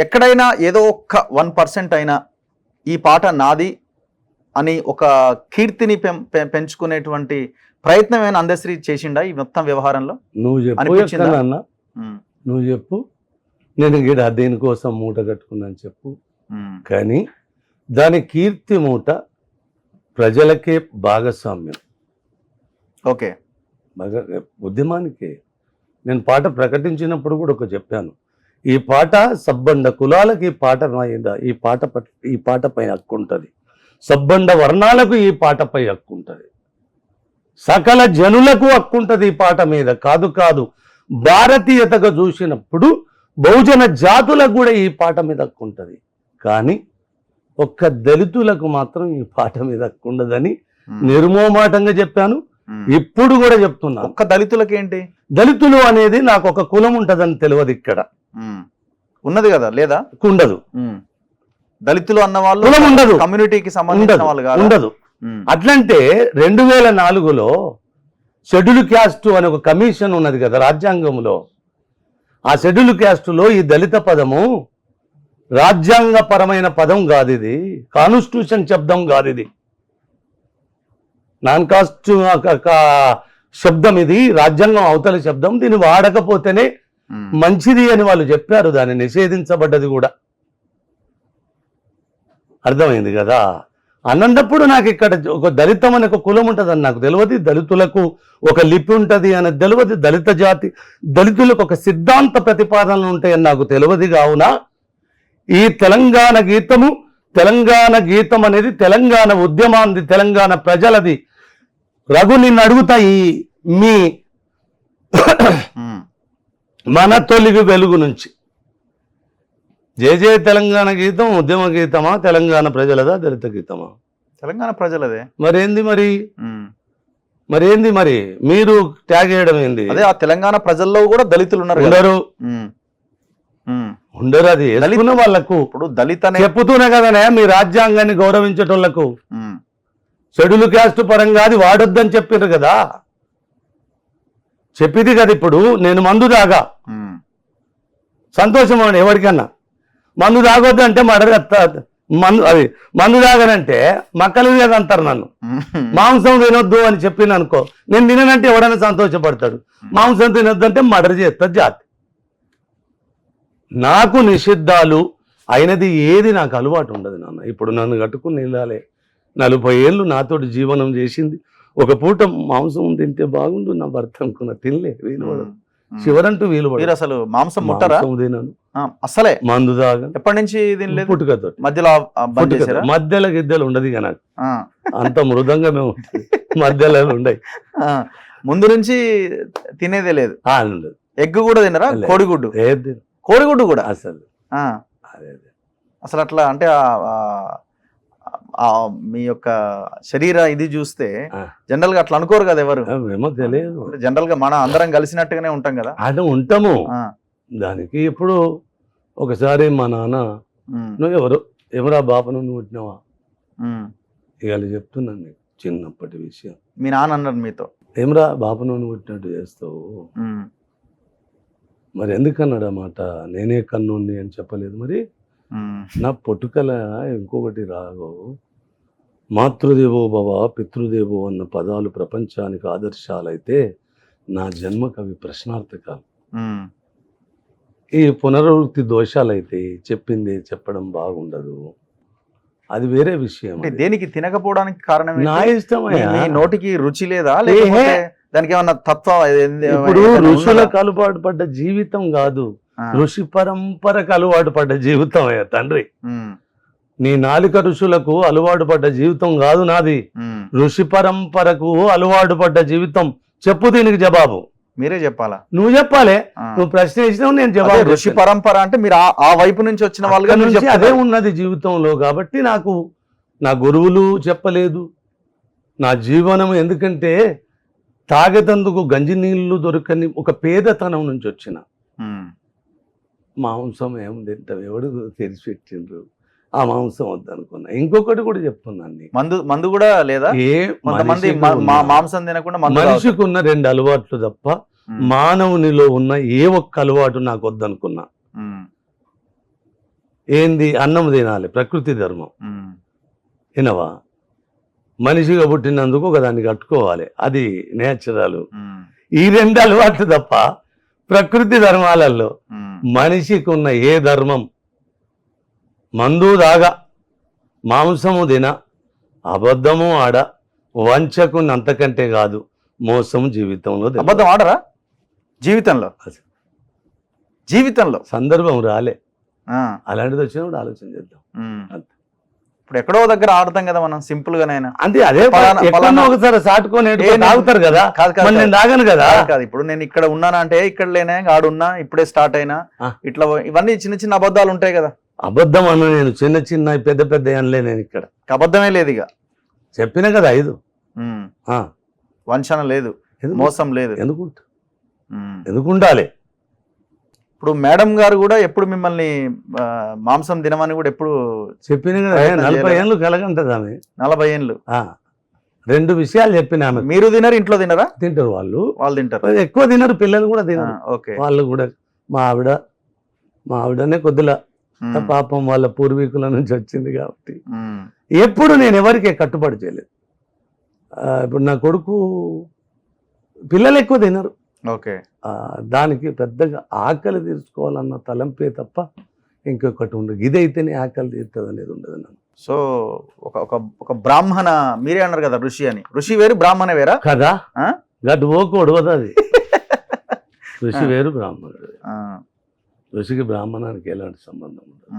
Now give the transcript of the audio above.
ఎక్కడైనా ఏదో ఒక్క 1% అయినా ఈ పాట నాది అని ఒక కీర్తిని పెంచుకునేటువంటి ప్రయత్నం ఏమైనా అందశ్రీ చేసిండా ఈ మొత్తం వ్యవహారంలో? నువ్వు చెప్పు అన్న, నువ్వు చెప్పు, నేను గిడ దేనికోసం మూట కట్టుకున్నాను చెప్పు. కానీ దాని కీర్తి మూట ప్రజలకే భాగస్వామ్యం. ఓకే, ఉద్యమానికే. నేను పాట ప్రకటించినప్పుడు కూడా ఒక చెప్పాను, ఈ పాట సబ్బండ కులాలకు ఈ పాటపై హక్కు ఉంటుంది, సబ్బండ వర్ణాలకు ఈ పాటపై హక్కు ఉంటుంది, సకల జనులకు హక్కు ఉంటుంది ఈ పాట మీద. కాదు భారతీయతగా చూసినప్పుడు బహుజన జాతులకు కూడా ఈ పాట మీద హక్కు ఉంటుంది. కానీ ఒక్క దళితులకు మాత్రం ఈ పాట మీద హక్కు ఉండదని నిర్మోమాటంగా చెప్పాను, ఇప్పుడు కూడా చెప్తున్నా. ఒక్క దళితులకి ఏంటి? దళితులు అనేది నాకు ఒక కులం ఉంటదని తెలియదు. ఇక్కడ ఉన్నది కదా, లేదా? ఉండదు. దళితులు అన్న వాళ్ళు కులం ఉండదు, కమ్యూనిటీకి సంబంధించిన వాళ్ళు ఉండదు. అట్లంటే 2004లో షెడ్యూల్ క్యాస్ట్ అనే ఒక కమిషన్ ఉన్నది కదా రాజ్యాంగంలో. ఆ షెడ్యూల్ క్యాస్టులో ఈ దళిత పదము రాజ్యాంగపరమైన పదం కాదు, ఇది కాన్స్టిట్యూషన్ శబ్దం కాదు, ఇది నాన్ కాస్ట్ శబ్దం, ఇది రాజ్యాంగం అవతల శబ్దం. దీన్ని వాడకపోతేనే మంచిది అని వాళ్ళు చెప్పారు. దాన్ని నిషేధించబడ్డది కూడా. అర్థమైంది కదా? అన్నప్పుడు నాకు ఇక్కడ ఒక దళితం అనే ఒక కులం ఉంటుందని నాకు తెలియదు, దళితులకు ఒక లిపి ఉంటుంది అని తెలియదు, దళిత జాతి దళితులకు ఒక సిద్ధాంత ప్రతిపాదనలు ఉంటాయని నాకు తెలియదు. కావున ఈ తెలంగాణ గీతం అనేది తెలంగాణ ఉద్యమాన్ని, తెలంగాణ ప్రజలది. రఘు, నిన్ను అడుగుతా, మీ మన తొలివి వెలుగు నుంచి జయ తెలంగాణ గీతం ఉద్యమ గీతమా, తెలంగాణ ప్రజలదా, దళిత గీతమా? తెలంగాణ ప్రజలదే. మరేంది మరి మీరు ట్యాగ్ చేయడం ఏంది? అదే, ఆ తెలంగాణ ప్రజల్లో కూడా దళితులు ఉన్నారు. ఉండరు అది దళితున్న వాళ్ళకు. ఇప్పుడు దళిత చెప్పుతున్నా కదనే, మీ రాజ్యాంగాన్ని గౌరవించేటోళ్లకు షెడ్యూల్ క్యాస్ట్ పరంగా అది వాడొద్దని చెప్పారు కదా, చెప్పింది కదా. ఇప్పుడు నేను మందు తాగా, సంతోషం అండి ఎవరికన్నా. మందు తాగొద్దు అంటే మందు తాగనంటే మక్కలు అంటారు నన్ను. మాంసం తినొద్దు అని చెప్పిన అనుకో, నేను తిననంటే ఎవడైనా సంతోషపడతాడు. మాంసం తినొద్దు అంటే మర్డర్ చేస్తుంది జాతి. నాకు నిషిద్ధాలు అయినది ఏది నాకు అలవాటు ఉండదు నాన్న. ఇప్పుడు నన్ను కట్టుకుని నిందాలే 40 ఏళ్ళు నాతోటి జీవనం చేసింది. ఒక పూట మాంసం తింటే బాగుండు నా భర్త అనుకున్న, తినలే, వీలుపడదు. చివరంటూ వీలుపడదు. అసలు మాంసం ముట్టరా? తినను అసలే. మందు తాగా ఎప్పటి నుంచి తినలేదు? పుట్టుకతో. మధ్యలో గిద్దెలు ఉండదు ఇక నాకు, అంత మృదంగా ఉంటుంది. మధ్యలో ఉండయి. ముందు నుంచి తినేదే లేదు. ఉండదు. ఎగ్ కూడా తినరా? కోడిగుడ్డు? ఏది? కోడిగుడ్డు కూడా అసలు అసలు అట్లా అంటే మీ యొక్క శరీర ఇది చూస్తే జనరల్ గా అట్లా అనుకోరు కదా ఎవరు. ఏమో తెలియదు. జనరల్ గా మన అందరం కలిసినట్టుగానే ఉంటాం కదా. అది ఉంటాము. దానికి ఇప్పుడు ఒకసారి మా నాన్న, నువ్వు ఎవరా బాప నువ్వు పుట్టినావా? ఇవాళ చెప్తున్నాను నీకు చిన్నప్పటి విషయం. మీ నాన్న అన్నారు మీతో, ఏమరా బాప నువ్వు పుట్టినట్టు చేస్తావు? మరి ఎందుకన్నాడు ఆ మాట? నేనే కన్నుండి అని చెప్పలేదు. మరి నా పొట్టుకల ఇంకొకటి రాగో, మాతృదేవో భవ పితృదేవో అన్న పదాలు ప్రపంచానికి ఆదర్శాలైతే నా జన్మకు అవి ప్రశ్నార్థకాలు. ఈ పునరావృత్తి దోషాలైతే చెప్పింది చెప్పడం బాగుండదు, అది వేరే విషయం. దేనికి తినకపోవడానికి కారణం? నా ఇష్టమయ్యా. నోటికి రుచి లేదా, లేకపోతే దానికి ఏమన్నా తత్వం? ఇప్పుడు ఋషులకు అలవాటు పడ్డ జీవితం కాదు, ఋషి పరంపరకు అలవాటు పడ్డ జీవితం అయ్యా తండ్రి. నీ నాలుక ఋషులకు అలవాటు పడ్డ జీవితం కాదు నాది, ఋషి పరంపరకు అలవాటు పడ్డ జీవితం. చెప్పు దీనికి జవాబు. మీరే చెప్పాలా? నువ్వు చెప్పాలి. నువ్వు ప్రశ్న ఇచ్చినావు, నేను జవాబు. ఋషి పరంపర అంటే మీరు ఆ వైపు నుంచి వచ్చిన వాళ్ళ నుంచి అదే ఉన్నది జీవితంలో. కాబట్టి నాకు నా గురువులు చెప్పలేదు, నా జీవనం. ఎందుకంటే తాగేతందుకు గంజి నీళ్లు దొరకని ఒక పేదతనం నుంచి వచ్చిన. మాంసం ఏం తింటాం, ఎవడు తెరిచిపెట్టిండ్రు, ఆ మాంసం వద్దనుకున్నా. ఇంకొకటి కూడా చెప్తున్నాను, మందు కూడా లేదా? కొంతమంది మాంసం తినకుండా మనిషికి ఉన్న 2 అలవాట్లు తప్ప, మానవునిలో ఉన్న ఏ ఒక్క అలవాటు నాకు వద్దనుకున్నా. ఏంది అన్నం తినాలి, ప్రకృతి ధర్మం. వినవా? మనిషిగా పుట్టినందుకు ఒక దాన్ని కట్టుకోవాలి, అది నేచురల్. ఈ రెండు అలవాటు తప్ప ప్రకృతి ధర్మాలలో మనిషికి ఉన్న ఏ ధర్మం, మందు దాగా, మాంసము తిన, అబద్ధము ఆడ, వంచకు అంతకంటే కాదు, మోసం జీవితంలో తెలియదు. అబద్ధం ఆడరా జీవితంలో? జీవితంలో సందర్భం రాలే, ఆ, అలాంటిది వచ్చినప్పుడు ఆలోచన చేద్దాం. అంతే. ఇప్పుడు ఎక్కడో దగ్గర ఆడతాం కదా మనం సింపుల్ గానైనా. అంటే అదే పలానా- ఎక్కడో పలానా- ఒకసారి సాటుకొని ఏ తాగుతారు కదా, కాదు కాదు మరి నేను తాగను కదా. కాదు కాదు, ఇప్పుడు నేను ఇక్కడ ఉన్నానా అంటే ఇక్కడ లేనే, ఆడున్నా, ఇప్పుడే స్టార్ట్ అయినా, ఆ. ఇట్లా ఇవన్నీ చిన్న చిన్న అబద్ధాలు ఉంటాయి కదా. అబద్ధం అన్న నేను చిన్న చిన్న పెద్ద పెద్ద అనలే, నేను ఇక్కడ అబద్ధమే లేదు ఇక. చెప్పిన కదా 5. ఆ, వంచన లేదు, ఎందుకు? మోసం లేదు. ఎందుకు ఎందుకు ఉండాలి? ఇప్పుడు మేడం గారు కూడా ఎప్పుడు మిమ్మల్ని మాంసం తినమని కూడా ఎప్పుడు చెప్పిన కదా, ప్రయత్నం 40 చేయలేదా? ఏళ్ళు కలగంటది ఆమె. 40 ఏళ్ళు 2 విషయాలు చెప్పిన ఆమె. మీరు తినరు, ఇంట్లో తినరా? తింటారు వాళ్ళు, వాళ్ళు తింటారు. ఎక్కువ తినరు, పిల్లలు కూడా తినరు. ఓకే. వాళ్ళు కూడా మా ఆవిడనే కొద్దిలా పాపం వాళ్ళ పూర్వీకుల నుంచి వచ్చింది కాబట్టి ఎప్పుడు నేను ఎవరికి కట్టుబడి చేయలేదు. ఇప్పుడు నా కొడుకు పిల్లలు ఎక్కువ తినరు. ఓకే. దానికి పెద్దగా ఆకలి తీర్చుకోవాలన్న తలంపే తప్ప ఇంకొకటి ఉండదు. ఇదైతేనే ఆకలి తీరుతుంది అనేది ఉండదు నాకు. సో ఒక బ్రాహ్మణ, మీరే అన్నారు కదా ఋషి అని, ఋషి వేరు బ్రాహ్మణ వేరా కదా? ఆ? గట్టు పోకూడదు అది. ఋషి వేరు, బ్రాహ్మణుడు. ఋషికి బ్రాహ్మణానికి ఎలాంటి సంబంధం ఉండదు.